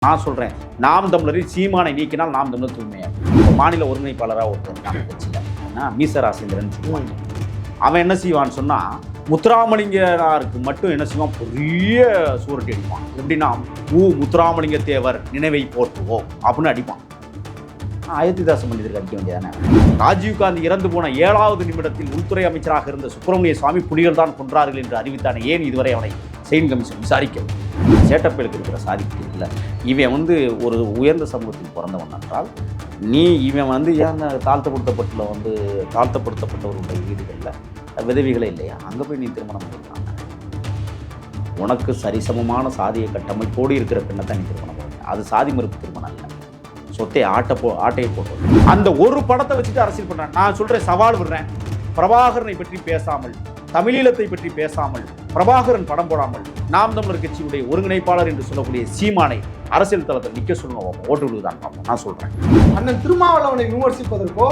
நான் சொல்கிறேன், நாம் தமிழரில் சீமானை நீக்கினால் நாம் தமிழர் தூய்மையாக இப்போ மாநில ஒருங்கிணைப்பாளராக ஒருத்தர் இருக்காங்க கட்சியில் ஏன்னா மீச ராசேந்திரன் சொல்லுவாங்க. அவன் என்ன செய்வான்னு சொன்னால் முத்துராமலிங்கனாருக்கு மட்டும் என்ன செய்வான், பெரிய சூரட்டி அடிப்பான். எப்படின்னா முத்துராமலிங்க தேவர் நினைவை போற்றுவோம் அப்படின்னு அடிப்பான். அயோத்திதாசன் மனிதருக்கு அடிக்க வேண்டியதானே. ராஜீவ்காந்தி இறந்து போன 7வது நிமிடத்தில் உள்துறை அமைச்சராக இருந்த சுப்பிரமணிய சுவாமி புலிகள் தான் கொன்றார்கள் என்று அறிவித்தானே, ஏன் இதுவரை அவனை செயின் கமிஷன் விசாரிக்க? சேட்டப்பேலுக்கு இருக்கிற சாதிக்கு இல்லை. இவன் ஒரு உயர்ந்த சமூகத்தில் பிறந்தவன் என்றால் இவன் ஏன் தாழ்த்தப்படுத்தப்பட்டவருடைய வீடுகளில் விதவிகளே இல்லையா? அங்கே போய் நீ திருமணம் பண்ணிக்கலாம். உனக்கு சரிசமமான சாதிய கட்டமைப்போடு இருக்கிற பெண்ணை தான் நீ திருமணம் பண்ண. அது சாதி மறுப்பு திருமணம் இல்லை. சொத்தை ஆட்டையை போட்டு அந்த ஒரு படத்தை வச்சுட்டு அரசியல் பண்ணுறேன். நான் சொல்கிறேன், சவால் விடுறேன். பிரபாகரனை பற்றி பேசாமல், தமிழீழத்தை பற்றி பேசாமல், பிரபாகரன் படம் போடாமல் நாம் தமிழர் கட்சியுடைய ஒருங்கிணைப்பாளர் என்று சொல்லக்கூடிய சீமானை அரசியல் தளத்தில் நிற்க சொல்லுங்க, ஓட்டு விழுதான் பார்ப்போம். நான் சொல்கிறேன், அண்ணன் திருமாவளவனை விமர்சிப்பதற்கோ,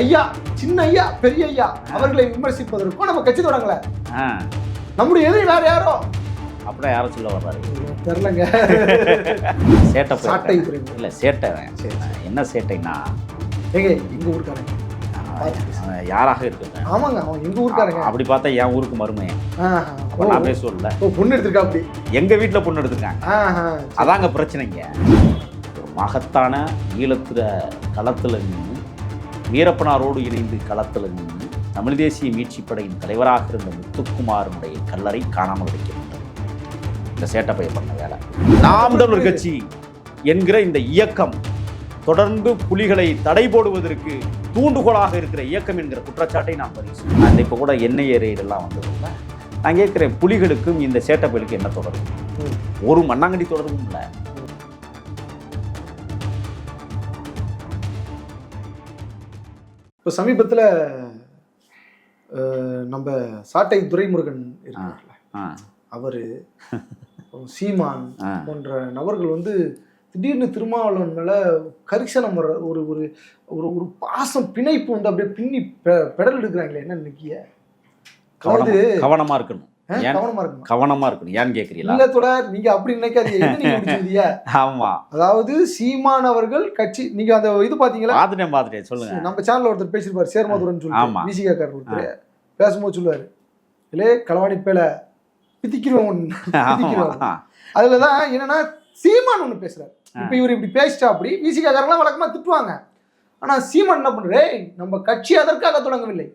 ஐயா சின்ன ஐயா பெரிய ஐயா அவர்களை விமர்சிப்பதற்கோ நம்ம கட்சி தொடங்கல. நம்முடைய எதிரி வேற யாரோ அப்படியே யாரும் சொல்ல வர்றாரு தெரியலங்க. சேட்டை இல்லை, சேட்டை என்ன சேட்டைன்னா எங்க ஊருக்காரங்க யாராக இருக்கு. ஆமாங்க, அவன் எங்க ஊருக்காரங்க. அப்படி பார்த்தா என் ஊருக்கு மருமை நான் பேசுவல. பொண்ணு எடுத்திருக்கா? அப்படி எங்க வீட்டுல பொண்ணு எடுத்திருக்காங்க. அதாங்க பிரச்சனைங்க. ஒரு மகத்தான ஈழத்துல களத்துல நின்று வீரப்பனாரோடு இணைந்து களத்துல நின்று தமிழ் தேசிய மீட்சி படையின் தலைவராக இருந்த முத்துக்குமாரனுடைய கல்லறை காணாமல் வைக்கப்பட்டது. இந்த சேட்டப்பைய பண்ண வேலை. நாம் தமிழர் கட்சி என்கிற இந்த இயக்கம் தொடர்ந்து புலிகளை தடை போடுவதற்கு தூண்டுகோலாக இருக்கிற இயக்கம் என்கிற குற்றச்சாட்டை நான் பதிவு செய்வேன். அந்த இப்போ கூட எண்ணெய் ஏறையெல்லாம் வந்ததில்லை. நான் கேட்குறேன், புலிகளுக்கும் இந்த சேட்டப்பயலுக்கு என்ன தொடர்பு? ஒரு மண்ணாங்கடி தொடர்பும் இல்லை. இப்போ சமீபத்தில் நம்ம சாட்டை துரைமுருகன் இருக்கார்ல, அவர் சீமான் போன்ற நபர்கள் திடீர்னு திருமாவளவன் மேல கரிசனம் ஒரு ஒரு ஒரு பாசம் பிணைப்பு அப்படியே பின்னி பெடல் எடுக்கிறாங்களே, என்ன நினைக்கிய? கவனமா இருக்கணும், கவனமா இருக்கணும். ஏன்னு கேக்குறீங்களா? இல்ல தொடர், நீங்க அப்படி நினைக்காதீங்க. ஆமா, அதாவது சீமான் அவர்கள் கட்சி, நீங்க அந்த இது பாத்தீங்களா? பாத்துட்டேன் சொல்லுங்க. நம்ம சேனல்ல ஒருத்தர் பேசிருப்பாரு, சேர்மதுரன் சொல்லி விசிகா காரர் ஒருத்தர் பேசும்போது சொல்லுவாரு, இல்லே களவாணி பேல பிதிக்கிறோம். அதுலதான் என்னன்னா சீமான் ஒண்ணு பேசுறாரு. இப்ப இவர் இப்படி பேசிட்டா அப்படி விசிகா காரங்களாம் வழக்கமா திட்டுவாங்க. ஆனா சீமான் என்ன பண்றே, நம்ம கட்சி அதற்காக தொடங்கவில்லை.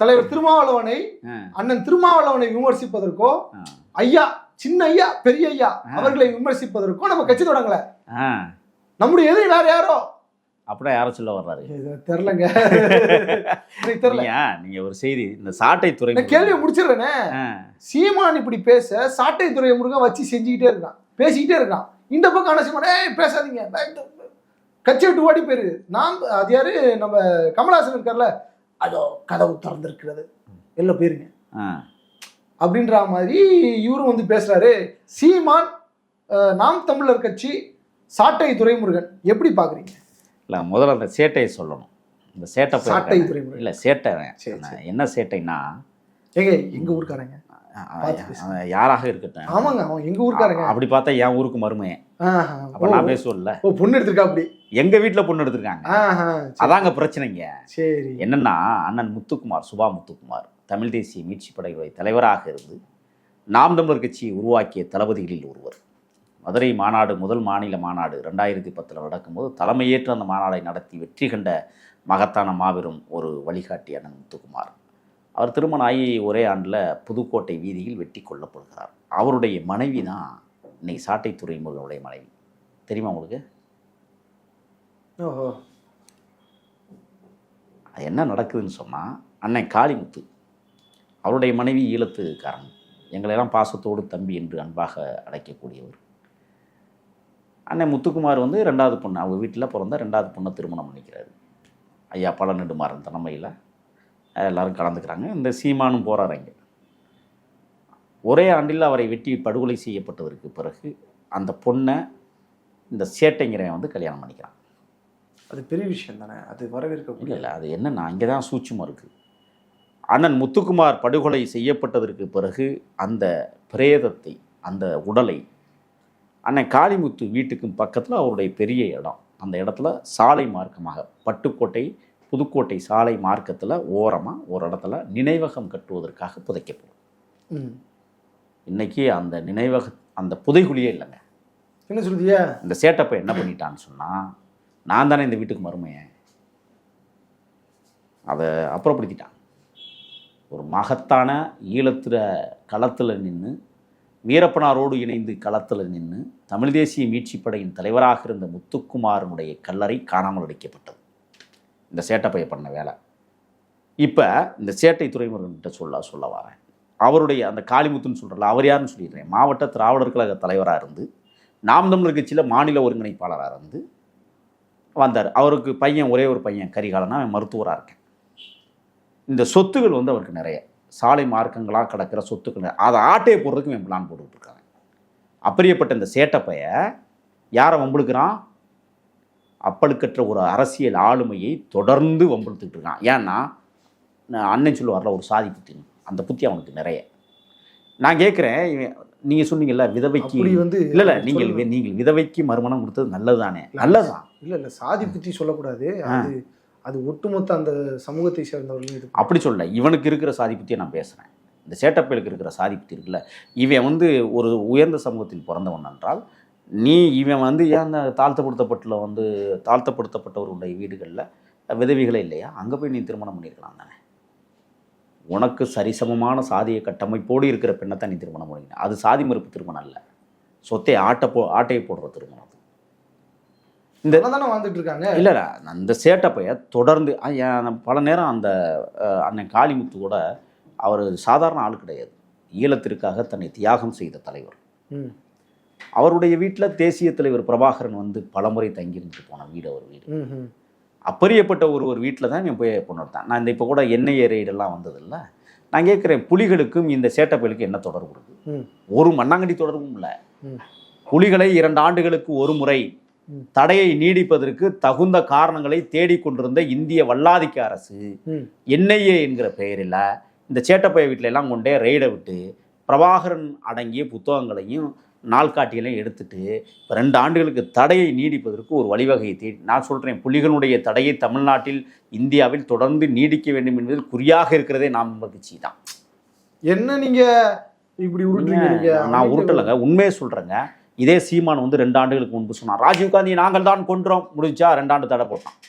தலைவர் திருமாவளவனை, அண்ணன் திருமாவளவனை விமர்சிப்பதற்கோ, ஐயா சின்ன ஐயா பெரிய ஐயா அவர்களை விமர்சிப்பதற்கோ நம்ம கட்சி தொடங்கல. நம்முடைய எதிரி வேற யாரோ அப்படியே யாரும் சொல்ல வர்றாரு தெரியலங்க. நீங்க ஒரு செய்தி, இந்த சாட்டை துறை கேள்வியை முடிச்சிடுறேனே. சீமான் இப்படி பேச சாட்டை துறை முருகன் வச்சு செஞ்சுக்கிட்டே இருக்கான், பேசிக்கிட்டே இருக்கான். இந்த பக்கம் என்ன சீமான் பேசாதீங்க, கட்சி விட்டு ஓடி போயிரு. அது யாரு, நம்ம கமலஹாசன் இருக்கார்ல, அதோ கதவு திறந்திருக்கிறது வெளில போயிருங்க அப்படின்ற மாதிரி இவரும் பேசுறாரு. சீமான், நாம் தமிழர் கட்சி, சாட்டை துரைமுருகன் எப்படி பாக்குறீங்க? இல்லை, முதல்ல அந்த சேட்டையை சொல்லணும். இந்த சாட்டை துரைமுருகன் இல்லை, சேட்டை என்ன சேட்டைன்னா, எங்க ஊருக்காரங்க யாராக இருக்கட்டும். ஆமாங்க, அவன் எங்க ஊருக்காரங்க. அப்படி பார்த்தா என் ஊருக்கு மருமையே. அப்ப நான் பேசுவல, பொண்ணு எடுத்திருக்கா? அப்படி எங்க வீட்டுல பொண்ணு எடுத்திருக்காங்க. அதாங்க பிரச்சனைங்க. சரி, என்னன்னா அண்ணன் முத்துக்குமார், சுபா முத்துக்குமார் தமிழ் தேசிய மீட்சி படைகளுடைய தலைவராக இருந்து நாம் தமிழர் கட்சியை உருவாக்கிய தளபதிகளில் ஒருவர். மதுரை மாநாடு, முதல் மாநில மாநாடு 2010 நடக்கும்போது தலைமையேற்று அந்த மாநாடை நடத்தி வெற்றி கண்ட மகத்தான மாபெரும் ஒரு வழிகாட்டி அண்ணன் முத்துக்குமார். அவர் திருமணம் ஆகி ஒரே ஆண்டில் புதுக்கோட்டை வீதியில் வெட்டி கொல்லப்படுகிறார். அவருடைய மனைவி தான் இன்னைக்கு சாட்டை துரைமுருகனுடைய மனைவி. தெரியுமா உங்களுக்கு? என்ன நடக்குதுன்னு சொன்னால், அண்ணன் காளிமுத்து அவருடைய மனைவி ஈழத்துக்காரன், எங்களையெல்லாம் பாசத்தோடு தம்பி என்று அன்பாக அழைக்கக்கூடியவர். அண்ணன் முத்துக்குமார் 2வது பொண்ணு, அவங்க வீட்டில் பிறந்த 2வது பொண்ணை திருமணம் பண்ணிக்கிறாரு. ஐயா பல நெடுமாறன் தலைமையில் எல்லாரும் கலந்துக்கிறாங்க. இந்த சீமானும் போகிறார். அங்கே ஒரே ஆண்டில் அவரை வெட்டி படுகொலை செய்யப்பட்டதற்கு பிறகு அந்த பொண்ணை இந்த சேட்டைங்கிறவன் கல்யாணம் பண்ணிக்கிறான். அது பெரிய விஷயம் தானே, அது வரவேற்க இல்லை. அது என்னன்னா, இங்கே தான் சூட்சுமம் இருக்குது. அண்ணன் முத்துக்குமார் படுகொலை செய்யப்பட்டதற்கு பிறகு அந்த பிரேதத்தை அந்த உடலை அண்ணன் காளிமுத்து வீட்டுக்கு பக்கத்தில் அவருடைய பெரிய இடம், அந்த இடத்துல சாலை மார்க்கமாக பட்டுக்கோட்டை புதுக்கோட்டை சாலை மார்க்கத்தில் ஓரமாக ஒரு இடத்துல நினைவகம் கட்டுவதற்காக புதைக்கப்படும். இன்னைக்கு அந்த அந்த புதைகுழியே இல்லைங்க. என்ன சொல்லுதிய? இந்த சேட்டப்பை என்ன பண்ணிட்டான்னு சொன்னால், நான் தானே இந்த வீட்டுக்கு மருமையன், அதை அப்புறப்படுத்திட்டான். ஒரு மகத்தான ஈழத்தில் களத்தில் நின்று வீரப்பனாரோடு இணைந்து களத்தில் நின்று தமிழ் தேசிய மீட்சிப்படையின் தலைவராக இருந்த முத்துக்குமாரனுடைய கல்லறை காணாமல் அடிக்கப்பட்டது. இந்த சேட்டப்பையை பண்ண வேலை. இப்போ இந்த சேட்டை துரைமுருகன்கிட்ட சொல்ல வரேன். அவருடைய அந்த காளிமுத்துன்னு சொல்கிறல, அவர் யாருன்னு சொல்லிடுறேன். மாவட்ட திராவிடர் கழக தலைவராக இருந்து நாம் தமிழர் கட்சியில் மாநில ஒருங்கிணைப்பாளராக இருந்து வந்தார். அவருக்கு பையன், ஒரே ஒரு பையன் கரிகாலனா, அவன் மருத்துவராக இருக்கேன். இந்த சொத்துகள் அவருக்கு நிறைய சாலை மார்க்கங்களாக கிடக்கிற சொத்துக்கள், அதை ஆட்டையை போடுறதுக்கு இவன் பிளான் போட்டுக்கிட்டு இருக்காங்க. அப்படியேப்பட்ட இந்த சேட்டப்பைய யாரை வம்புழுக்கிறான்? அப்பழுக்கற்ற ஒரு அரசியல் ஆளுமையை தொடர்ந்து வம்புழுத்துக்கிட்டு இருக்கான். ஏன்னா அண்ணன் சொல்லுவார்ல, ஒரு சாதி புத்தி, அந்த புத்தி அவனுக்கு நிறைய. நான் கேட்குறேன், நீங்கள் சொன்னீங்கல்ல விதவைக்கு இல்லை நீங்கள் விதவைக்கு மறுமணம் கொடுத்தது நல்லது தானே? நல்லதுதான். இல்லை சாதி புத்தி சொல்லக்கூடாது, அது ஒட்டுமொத்த அந்த சமூகத்தை சேர்ந்தவர்கள் அப்படி சொல்ல. இவனுக்கு இருக்கிற சாதி புத்தியை நான் பேசுகிறேன். இந்த சேட்டப்பைகளுக்கு இருக்கிற சாதி புத்தி இருக்குல்ல, இவன் ஒரு உயர்ந்த சமூகத்தில் பிறந்தவன் என்றால், இவன் ஏன் அந்த தாழ்த்தப்படுத்தப்பட்டவருடைய வீடுகளில் விதவிகளே இல்லையா? அங்கே போய் நீ திருமணம் பண்ணியிருக்கலாம் தானே? உனக்கு சரிசமமான சாதிய கட்டமைப்போடு இருக்கிற பெண்ணை தான் நீ திருமணம் பண்ணிக்கணும். அது சாதி மறுப்பு திருமணம் அல்ல, சொத்தை ஆட்டையை போடுற திருமணம். இந்த தானே வாழ்ந்துட்டு இருக்காங்க. இல்லை, அந்த சேட்டப்பைய தொடர்ந்து பல நேரம் அந்த அண்ணன் காளிமுத்து கூட, அவர் சாதாரண ஆள் கிடையாது. ஈழத்திற்காக தன்னை தியாகம் செய்த தலைவர். அவருடைய வீட்டில் தேசிய தலைவர் பிரபாகரன் பலமுறை தங்கியிருந்து போன வீடு அவர் வீடு. அப்படியேப்பட்ட ஒரு வீட்டில் தான் போய் பொண்ணு. நான் இப்போ கூட எண்ணெய் ரெய்டெல்லாம் வந்ததில்ல. நான் கேட்குறேன், புலிகளுக்கும் இந்த சேட்டப்பைகளுக்கும் என்ன தொடர்பு இருக்கு? ஒரு மண்ணாங்கடி தொடர்பும் இல்லை. புலிகளை 2 ஆண்டுகளுக்கு ஒரு முறை தடையை நீடிப்பதற்கு தகுந்த காரணங்களை தேடிக்கொண்டிருந்த இந்திய வல்லாதிக்க அரசு என்ஐஏ என்கிற பெயரில் இந்த சேட்டப்பைய வீட்டில எல்லாம் கொண்டே ரெய்டை விட்டு பிரபாகரன் அடங்கிய புத்தகங்களையும் நாள்காட்டிகளையும் எடுத்துட்டு 2 ஆண்டுகளுக்கு தடையை நீடிப்பதற்கு ஒரு வழிவகையை தேடி, நான் சொல்கிறேன், புலிகளுடைய தடையை தமிழ்நாட்டில் இந்தியாவில் தொடர்ந்து நீடிக்க வேண்டும் என்பதில் குறியாக இருக்கிறதே நாம் கட்சி தான். என்ன நீங்கள் இப்படி உருட்டுறீங்க? நான் உருட்டலைங்க, உண்மையை சொல்கிறேங்க. இதே சீமான் 2 ஆண்டுகளுக்கு முன்பு சொன்னான், ராஜீவ்காந்தியை நாங்கள் தான் கொன்றோம், முடிஞ்சா 2 ஆண்டு தடை போட்டான்.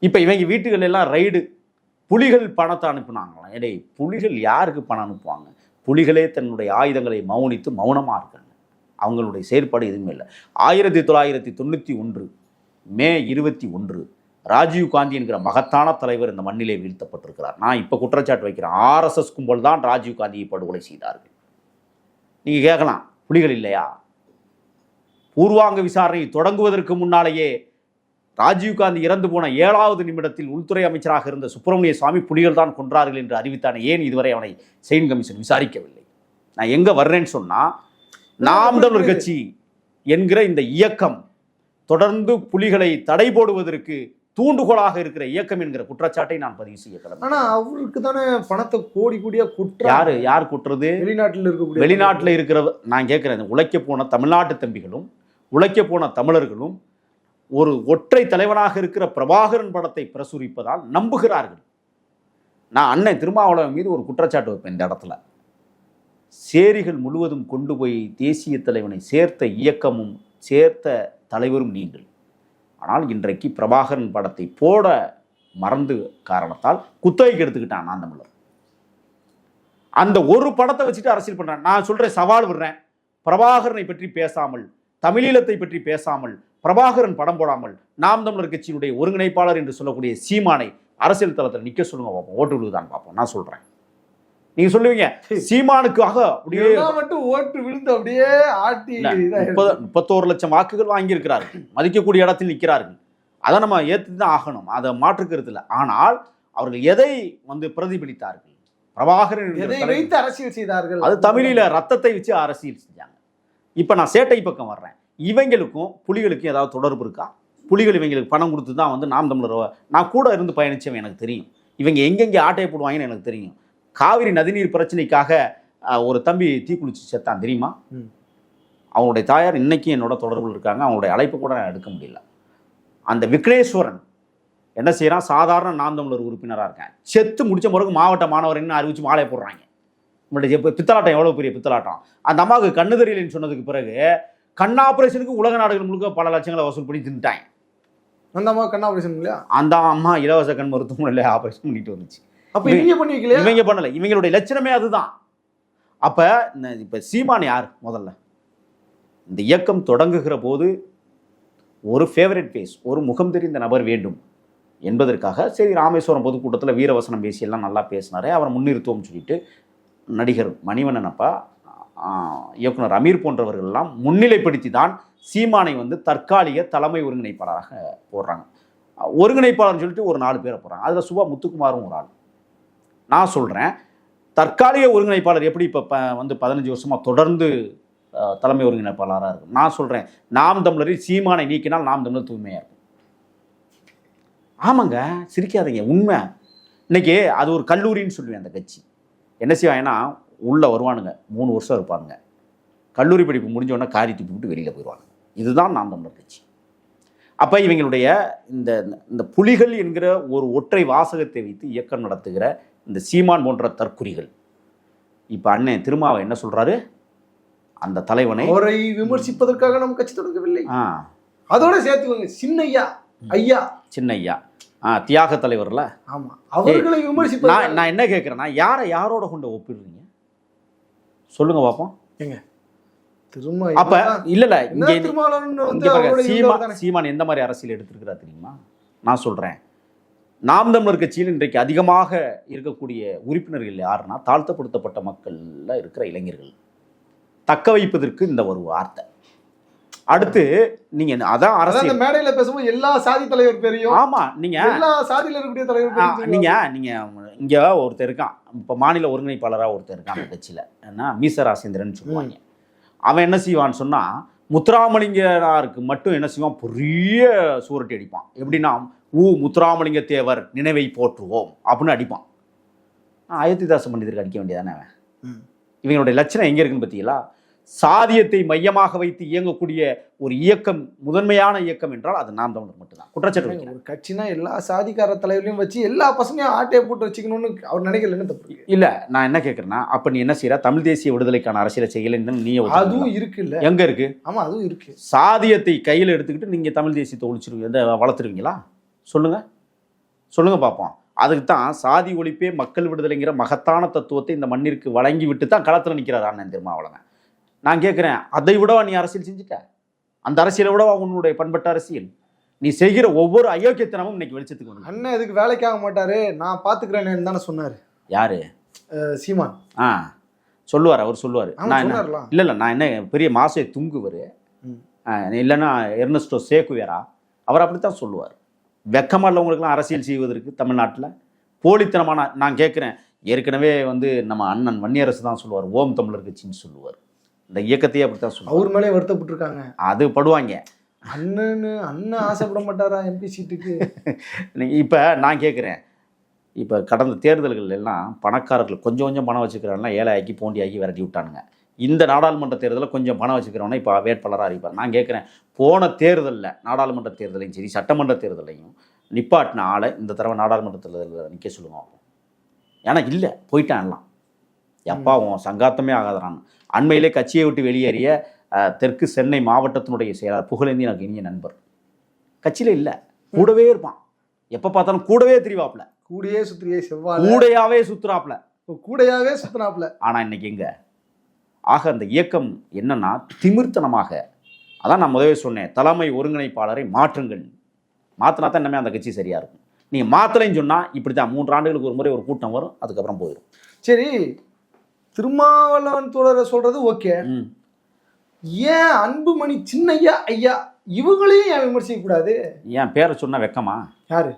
இப்போ இவங்க வீட்டுகள் எல்லாம் ரைடு, புலிகள் பணத்தை அனுப்புனாங்களாம். ஏடே, புலிகள் யாருக்கு பணம் அனுப்புவாங்க? புலிகளே தன்னுடைய ஆயுதங்களை மௌனித்து மௌனமாக இருக்காங்க. அவங்களுடைய செயற்பாடு எதுவுமே இல்லை. 1991 மே 21 ராஜீவ்காந்தி என்கிற மகத்தான தலைவர் இந்த மண்ணிலே வீழ்த்தப்பட்டிருக்கிறார். நான் இப்போ குற்றச்சாட்டு வைக்கிறேன், RSS கும்பல் தான் ராஜீவ்காந்தியை படுகொலை செய்தார்கள். நீங்கள் கேட்கலாம், புலிகள் இல்லையா? பூர்வாங்க விசாரணை தொடங்குவதற்கு முன்னாலேயே ராஜீவ்காந்தி இறந்து போன 7வது நிமிடத்தில் உள்துறை அமைச்சராக இருந்த சுப்பிரமணிய சுவாமி புலிகள் தான் கொன்றார்கள் என்று அறிவித்தானே, ஏன் இதுவரை அவனை செயின் கமிஷன் விசாரிக்கவில்லை? நான் எங்கே வர்றேன்னு சொன்னால், நாம் தமிழர் கட்சி என்கிற இந்த இயக்கம் தொடர்ந்து புலிகளை தடை போடுவதற்கு தூண்டுகோலாக இருக்கிற இயக்கம் என்கிற குற்றச்சாட்டை நான் பதிவு செய்ய கடமை. ஆனால் அவருக்கு தானே பணத்தை கோடியாக குற்ற யார் குற்றுறது? வெளிநாட்டில் இருக்கிற. நான் கேட்குறேன், உழைக்க போன தமிழ்நாட்டு தம்பிகளும் உழைக்க போன தமிழர்களும் ஒரு ஒற்றை தலைவனாக இருக்கிற பிரபாகரன் படத்தை பிரசுரிப்பதால் நம்புகிறார்கள். நான் அண்ணன் திருமாவளவன் மீது ஒரு குற்றச்சாட்டு வைப்பேன். இந்த இடத்துல சேரிகள் முழுவதும் கொண்டு போய் தேசிய தலைவனை சேர்த்த இயக்கமும் சேர்த்த தலைவரும் நீங்கள். ஆனால் இன்றைக்கு பிரபாகரன் படத்தை போட மறந்து காரணத்தால் குத்தகைக்கு எடுத்துக்கிட்டான் நான் தமிழர். அந்த ஒரு படத்தை வச்சுட்டு அரசியல் பண்றேன். நான் சொல்றேன், சவால் விடுறேன், பிரபாகரனை பற்றி பேசாமல், தமிழீழத்தை பற்றி பேசாமல், பிரபாகரன் படம் போடாமல் நாம் தமிழர் கட்சியினுடைய ஒருங்கிணைப்பாளர் என்று சொல்லக்கூடிய சீமானை அரசியல் தளத்தில் நிற்க சொல்லுங்க பார்ப்போம், ஓட்டு விழுதான் பார்ப்போம். நான் சொல்றேன், நீங்க சொல்லுவீங்க சீமானுக்காக அப்படியே மட்டும் ஓட்டு விழுந்து அப்படியே ஆட்டி 31 லட்சம் வாக்குகள் வாங்கியிருக்கிறார்கள், மதிக்கக்கூடிய இடத்தில் நிற்கிறார்கள். அதை நம்ம ஏற்று தான் ஆகணும், அதை மாற்றுக்கிறது இல்லை. ஆனால் அவர்கள் எதை பிரதிபலித்தார்கள்? பிரபாகரன் எதை வைத்து அரசியல் செய்தார்கள்? அது தமிழில ரத்தத்தை வச்சு அரசியல் செஞ்சாங்க. இப்போ நான் சேட்டை பக்கம் வர்றேன். இவங்களுக்கும் புலிகளுக்கும் ஏதாவது தொடர்பு இருக்கா? புலிகள் இவங்களுக்கு பணம் கொடுத்து தான் நாம் தமிழர், நான் கூட இருந்து பயணித்தவன், எனக்கு தெரியும். இவங்க எங்கெங்கே ஆட்டையை போடுவாங்கன்னு எனக்கு தெரியும். காவிரி நதிநீர் பிரச்சனைக்காக ஒரு தம்பி தீக்குளிச்சு செத்தான் தெரியுமா? ம். அவனுடைய தாயார் இன்னைக்கு என்னோட தொடர்பில் இருக்காங்க. அவங்களுடைய அழைப்பு கூட நான் எடுக்க முடியல. அந்த விக்னேஸ்வரன் என்ன செய்யறான்? சாதாரண நாம் தமிழர் உறுப்பினராக இருக்கேன், செத்து முடிச்ச பிறகு மாவட்ட மாணவர்னு அறிவிச்சு மாலையை போடுறாங்க. உங்களுடைய பித்தலாட்டம் எவ்வளோ பெரிய பித்தலாட்டம்! அந்த அம்மாவுக்கு கண்ணு தெரியலன்னு சொன்னதுக்கு பிறகு கண் ஆபரேஷனுக்கு உலக நாடுகள் முழுக்க பல லட்சங்களை வசூல் பண்ணி தின்ட்டாங்க. அந்த அம்மா கண் ஆபரேஷன் இல்லையா? அந்த அம்மா இலவச கண் மருத்துவமனையில் ஆபரேஷன் பண்ணிட்டு வந்துச்சு. அப்ப இவங்க பண்ணி வைக்கலையா? இவங்க பண்ணல. இவங்களுடைய லட்சணமே அதுதான். அப்ப இப்ப சீமான் யார்? முதல்ல இந்த இயக்கம் தொடங்குகிற போது ஒரு ஃபேவரட் ஃபேஸ், ஒரு முகம் தெரிந்த நபர் வேண்டும் என்பதற்காக சரி ராமேஸ்வரம் பொதுக்கூட்டத்தில் வீரவசனம் பேசி எல்லாம் நல்லா பேசினாரு. அவரை முன்னிறுத்துவோம் சொல்லிட்டு நடிகர் மணிவண்ணன் அப்பா, இயக்குனர் அமீர் போன்றவர்கள்லாம் முன்னிலைப்படுத்தி தான் சீமானை வந்து தற்காலிக தலைமை ஒருங்கிணைப்பாளராக போடுறாங்க. ஒருங்கிணைப்பாளர்னு சொல்லிட்டு ஒரு 4 பேரை போடுறாங்க. அதில் சுபா முத்துக்குமாரும் ஒரு ஆள். நான் சொல்கிறேன், தற்காலிக ஒருங்கிணைப்பாளர் எப்படி இப்போ வந்து 15 வருஷமாக தொடர்ந்து தலைமை ஒருங்கிணைப்பாளராக இருக்கும். நான் சொல்கிறேன், நாம் தமிழரில் சீமானை நீக்கினால் நாம் தமிழர் தூய்மையாக இருக்கும். ஆமாங்க, சிரிக்காதீங்க, உண்மை. இன்னைக்கு அது ஒரு கல்லூரின்னு சொல்லுவேன். அந்த கட்சி என்ன செய்வாங்கன்னா, உள்ளே வருவானுங்க, 3 வருஷம் இருப்பானுங்க, கல்லூரி படிப்பு முடிஞ்சோடனே காரி துப்பி விட்டு வெளியில் போயிடுவாங்க. இதுதான் நாம் தமிழர் கட்சி. அப்போ இவங்களுடைய இந்த புலிகள் என்கிற ஒரு ஒற்றை வாசகத்தை வைத்து இயக்கம் நடத்துகிற இந்த சீமான் போன்ற தற்குறிகள் இப்போ அண்ணன் திருமாவை என்ன சொல்கிறாரு? அந்த தலைவனை அவரை விமர்சிப்பதற்காக நம்ம கட்சி தொடங்கவில்லை, அதோட சேர்த்துக்கோங்க சின்னையா ஐயா, சின்னையா தியாக தலைவர்ல. ஆமா, அவர்களை விமர்சிப்ப நான் என்ன கேட்குறேன்னா, யாரோட கொண்டு ஒப்பிடுறீங்க சொல்லுங்க பார்ப்போம். ஏங்க அப்ப இல்ல சீமான் எந்த மாதிரி அரசியல் எடுத்திருக்கிறா தெரியுமா? நான் சொல்றேன், நாம் தமிழர் கட்சியில் இன்றைக்கு அதிகமாக இருக்கக்கூடிய உறுப்பினர்கள் யாருன்னா தாழ்த்தப்படுத்தப்பட்ட மக்கள்ல இருக்கிற இளைஞர்கள். தக்க வைப்பதற்கு இந்த ஒரு வார்த்தை. அடுத்து நீங்க அதான் அரசியல் மேடையில பேசும்போது எல்லா சாதி தலைவர் பேரையும், ஆமா, நீங்க எல்லா சாதியில இருக்கக்கூடிய தலைவர் நீங்க இங்க ஒருத்தர் இருக்கான், இப்ப மாநில ஒருங்கிணைப்பாளராக ஒருத்தர் இருக்கான் அந்த கட்சியில, என்ன மீசராசேந்திரன் சொல்லுவாங்க. அவன் என்ன செய்வான்னு சொன்னா, முத்துராமலிங்கருக்கு மட்டும் என்ன செய்வான், பெரிய சூரட்டி அடிப்பான். எப்படின்னா, முத்துராமலிங்க தேவர் நினைவை போற்றுவோம் அப்படின்னு அடிப்பான். அயோத்திதாச பண்டிதருக்கு அடிக்க வேண்டியதானே அவன். இவங்களுடைய லட்சணம் எங்க இருக்குன்னு பார்த்தீங்களா? சாதியத்தை மையமாக வைத்து இயங்கக்கூடிய ஒரு இயக்கம், முதன்மையான இயக்கம் என்றால் அது நாம் தமிழர் மட்டும்தான். குற்றச்சாட்டு வைக்கிறேன். ஒரு கட்சினா எல்லா சாதிக்கார தலைவர்களையும் வச்சு எல்லா பசங்களையும் ஆட்டையை போட்டு வச்சுக்கணும்னு அவர் நினைக்கலன்னு தப்பு இல்ல. நான் என்ன கேட்கறேன்னா, அப்ப நீ என்ன செய்யற? தமிழ் தேசிய விடுதலைக்கான அரசியலை செய்யலைன்னு நீ அதுவும் இருக்கு இல்ல? எங்க இருக்கு? ஆமா, அதுவும் இருக்கு. சாதியத்தை கையில் எடுத்துக்கிட்டு நீங்க தமிழ் தேசியத்தை ஒழிச்சிருவீங்க, வளர்த்துருவீங்களா? சொல்லுங்க சொல்லுங்க பார்ப்போம். அதுக்கு தான் சாதி ஒழிப்பே மக்கள் விடுதலைங்கிற மகத்தான தத்துவத்தை இந்த மண்ணிற்கு வழங்கி விட்டு தான் களத்தில் நிற்கிறார் அண்ணன் திருமாவளவன். நான் கேட்குறேன், அதை விடவா நீ அரசியல் செஞ்சுட்ட? அந்த அரசியலை விடவா உன்னுடைய பண்பட்ட அரசியல்? நீ செய்கிற ஒவ்வொரு அயோக்கியத்தனமும் இன்னைக்கு வெளிச்சத்துக்கு வந்து. அண்ணன் இதுக்கு வேலைக்காக மாட்டாரு, நான் பார்த்துக்கிறேன்னு தானே சொன்னார். யாரு? சீமான். சொல்லுவார், அவர் சொல்லுவார். நான் என்ன இல்லை நான் என்ன பெரிய மாசை துங்குவர் இல்லைன்னா எர்னஸ்டோ சேக்குவேரா, அவர் அப்படித்தான் சொல்லுவார். வெக்கமாக உள்ளவங்களுக்குலாம் அரசியல் செய்வதற்கு தமிழ்நாட்டில் போலித்தனமான. நான் கேட்குறேன், ஏற்கனவே வந்து நம்ம அண்ணன் வன்னியரசு தான் சொல்லுவார், ஓம் தமிழர் கட்சின்னு சொல்லுவார். இந்த இயக்கத்தையே அப்படித்தான் சொல்லுவார். அவர் மேலே வருத்தப்பட்டிருக்காங்க. அது படுவாங்க. அண்ணன் ஆசைப்பட மாட்டாரா எம்பி சீட்டுக்கு? இப்போ நான் கேட்குறேன், இப்போ கடந்த தேர்தல்கள் எல்லாம் பணக்காரர்கள் கொஞ்சம் கொஞ்சம் பணம் வச்சுக்கிறாங்கன்னா ஏழையாக்கி போண்டியாக்கி விரட்டி விட்டானுங்க. இந்த நாடாளுமன்ற தேர்தலில் கொஞ்சம் பணம் வச்சுக்கிறவனா இப்போ வேட்பாளராக அறிவிப்பார். நான் கேட்குறேன், போன தேர்தலில் நாடாளுமன்ற தேர்தலையும் சரி சட்டமன்ற தேர்தலையும் நிப்பாட்டின ஆளை இந்த தடவை நாடாளுமன்ற தேர்தலில் நிற்க சொல்லுவோம். ஏன்னா இல்லை, போயிட்டான்லாம் எப்பாவும் சங்காத்தமே ஆகாதான்னு. அண்மையிலே கட்சியை விட்டு வெளியேறிய தெற்கு சென்னை மாவட்டத்தினுடைய செயலாளர் புகழேந்தி எனக்கு இனிய நண்பர், கட்சியில் இல்லை, கூடவே இருப்பான், எப்போ பார்த்தாலும் கூடவே திரிவாப்புல, கூடையே சுத்திரியே செவ்வாய் கூடையாவே சுத்துறாப்புல, கூடையாவே சுத்தினாப்புல. ஆனால் இன்னைக்கு எங்க? ஆக அந்த இயக்கம் என்னன்னா திமிர்த்தனமாக, அதான் நான் முதவே சொன்னேன், தலைமை ஒருங்கிணைப்பாளரை மாற்றுங்கள், மாற்றினா தான் இன்னமே அந்த கட்சி சரியா இருக்கும். நீங்கள் மாற்றலைன்னு சொன்னால் இப்படி தான் 3 ஆண்டுகளுக்கு ஒரு முறை ஒரு கூட்டம் வரும், அதுக்கப்புறம் போயிடும். சரி, திருமாவளவன் தோழரை சொல்றது ஓகே, ஏன் அன்புமணி சின்னையா ஐயா இவங்களையும் ஏன் விமர்சிக்க கூடாது? ஏன் பேரை சொன்னா வெக்கமா? யாரு?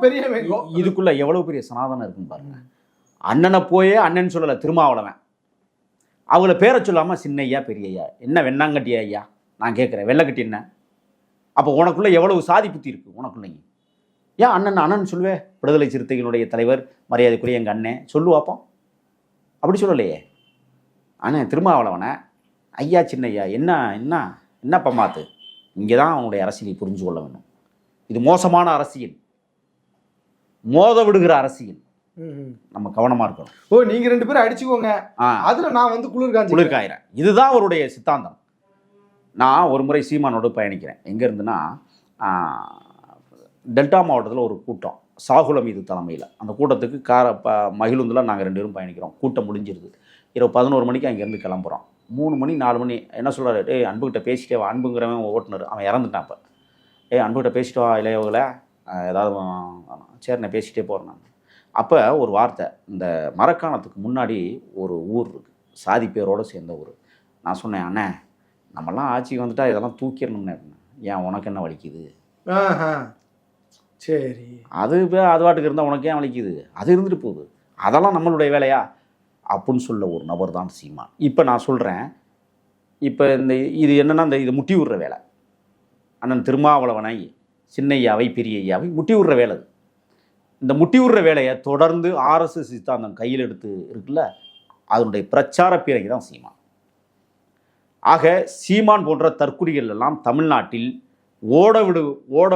பெரிய இதுக்குள்ள எவ்வளவு பெரிய சனாதனம் இருக்குன்னு பாருங்க. அண்ணனை போயே அண்ணன் சொல்லல திருமாவளவன், அவங்கள பேரை சொல்லாம சின்னையா பெரியய்யா, என்ன வெண்ணாங்கட்டி ஐயா? நான் கேட்குறேன், வெள்ளக்கட்டி என்ன? அப்போ உனக்குள்ள எவ்வளவு சாதி புத்தி இருக்கு உனக்குள்ள? ஏன் அண்ணன் சொல்லுவே? விடுதலை சிறுத்தைகளுடைய தலைவர் மரியாதைக்குரிய எங்கள் அண்ணன் சொல்லுவாப்போம். அப்படி சொல்லலையே. ஆனால் திருமாவளவனை ஐயா சின்னையா என்ன என்ன என்னப்பா மாத்து, இங்கே தான் அவனுடைய அரசியலை புரிஞ்சு கொள்ள வேண்டும். இது மோசமான அரசியல், மோத விடுகிற அரசியல். நம்ம கவனமாக இருக்கணும். ஓ, நீங்க 2 பேரும் அடிச்சுக்கோங்க, அதுல நான் வந்து குளிர்காயிறேன். இதுதான் அவருடைய சித்தாந்தம். நான் ஒரு முறை சீமானோடு பயணிக்கிறேன். எங்கே இருந்துன்னா, டெல்டா மாவட்டத்தில் ஒரு கூட்டம், சாகுல மீது தலைமையில். அந்த கூட்டத்துக்கு மகிழுந்தில் நாங்கள் 2 பேரும் பயணிக்கிறோம். கூட்டம் முடிஞ்சிருது. இரவு 11 மணிக்கு அங்கேருந்து கிளம்புறோம். 3 மணி 4 மணி என்ன சொல்கிறாரு, டேய் அன்புக்கிட்ட பேசிட்டே வா. அன்புங்கிறவன் ஓட்டுநர், அவன் இறந்துட்டான். இப்போ அன்புக்கிட்ட பேசிட்டு வா இளையவங்களை, ஏதாவது சரி நான் பேசிகிட்டே போகிறேன் நான். அப்போ ஒரு வார்த்தை, இந்த மரக்காணத்துக்கு முன்னாடி ஒரு ஊர் இருக்குது, சாதி பேரோடு சேர்ந்த ஊர். நான் சொன்னேன், அண்ணே நம்மலாம் ஆட்சிக்கு வந்துட்டா இதெல்லாம் தூக்கிடணும்னே. ஏன் உனக்கு என்ன வலிக்குது? சரி, அது வாட்டுக்கு இருந்தால் உனக்கு ஏன் வலிக்குது? அது இருந்துட்டு போகுது, அதெல்லாம் நம்மளுடைய வேலையா அப்படின்னு சொல்ல ஒரு நபர் தான் சீமான். இப்போ நான் சொல்கிறேன், இப்போ இது என்னென்னா, இது முட்டி விடுற வேலை. அண்ணன் திருமாவளவனை, சின்னையாவை, பெரியய்யாவை முட்டி விடுற வேலை. இந்த முட்டி விடுற வேலையை தொடர்ந்து ஆர்எஸ்எஸ் சித்தாந்தம் கையில் எடுத்து இருக்குல்ல, அதனுடைய பிரச்சார பீரங்கி தான் சீமான். ஆக சீமான் போன்ற தற்குறிகள் எல்லாம் தமிழ்நாட்டில் ஓட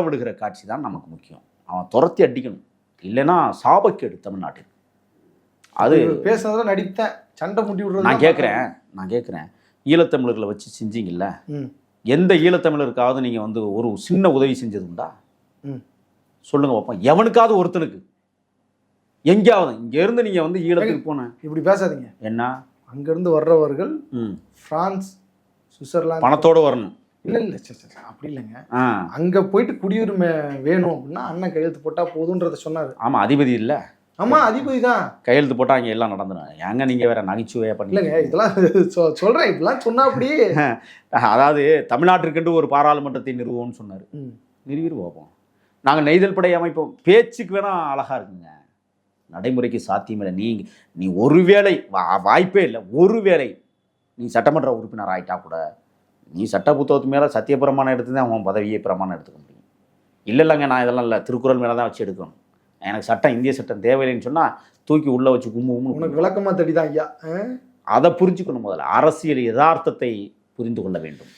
விடுகிற காட்சி தான் நமக்கு முக்கியம். அவன் துரத்தி அடிக்கணும், இல்லைன்னா சாபக்கேடு தமிழ்நாட்டில். அது பேசுனதுல நடித்தேன், சண்டை முட்டி விடுறது. நான் கேட்குறேன் ஈழத்தமிழர்களை வச்சு செஞ்சீங்கல்ல, எந்த ஈழத்தமிழருக்காவது நீங்கள் வந்து ஒரு சின்ன உதவி செஞ்சதுண்டா? சொல்லுங்க பார்ப்போம். எவனுக்காவது ஒருத்தனுக்கு எங்கேயாவது இங்கேருந்து நீங்கள் வந்து ஈழத்துக்கு போன இப்படி பேசாதீங்க. என்ன, அங்கேருந்து வர்றவர்கள் பிரான்ஸ், சுவிட்சர்லாந்து பணத்தோடு வரணும். இல்லை அப்படி இல்லைங்க. அங்கே போயிட்டு குடியுரிமை வேணும் அப்படின்னா அண்ணன் கையெழுத்து போட்டால் போதுன்றதை சொன்னார். ஆமாம், அதிபதி இல்லை. ஆமாம், அதிபதி தான். கையெழுத்து போட்டால் அங்கே எல்லாம் நடந்துடும். ஏங்க நீங்கள் வேற நகைச்சுவையாக பண்ணலைங்க இதெல்லாம் சொல்கிறேன். இப்படிலாம் சொன்னால் அப்படி அதாவது தமிழ்நாட்டிற்கென்று ஒரு பாராளுமன்றத்தை நிறுவோம்னு சொன்னார். நிறுவிடு பார்ப்போம். நாங்கள் நெய்தல் படை அமைப்போம். பேச்சுக்கு வேணால் அழகாக இருக்குங்க, நடைமுறைக்கு சாத்தியமில்லை. நீ ஒருவேளை வாய்ப்பே இல்லை, ஒருவேளை நீ சட்டமன்ற உறுப்பினர் ஆகிட்டா கூட நீ சட்ட புத்தகத்து மேலே சத்தியப்பிரமாணம் எடுத்து தான் அவன் பதவியை பிரமாணம் எடுத்துக்க முடியும். இல்லைங்க, நான் இதெல்லாம் இல்லை, திருக்குறள் மேலே தான் வச்சு எடுக்கணும். எனக்கு சட்டம், இந்திய சட்டம் தேவையில்லைன்னு சொன்னால் தூக்கி உள்ளே வச்சு உனக்கு விளக்கமாக தடிதான் ஐயா. அதை புரிஞ்சுக்கணும். முதல்ல அரசியல் யதார்த்தத்தை புரிந்து கொள்ள வேண்டும்.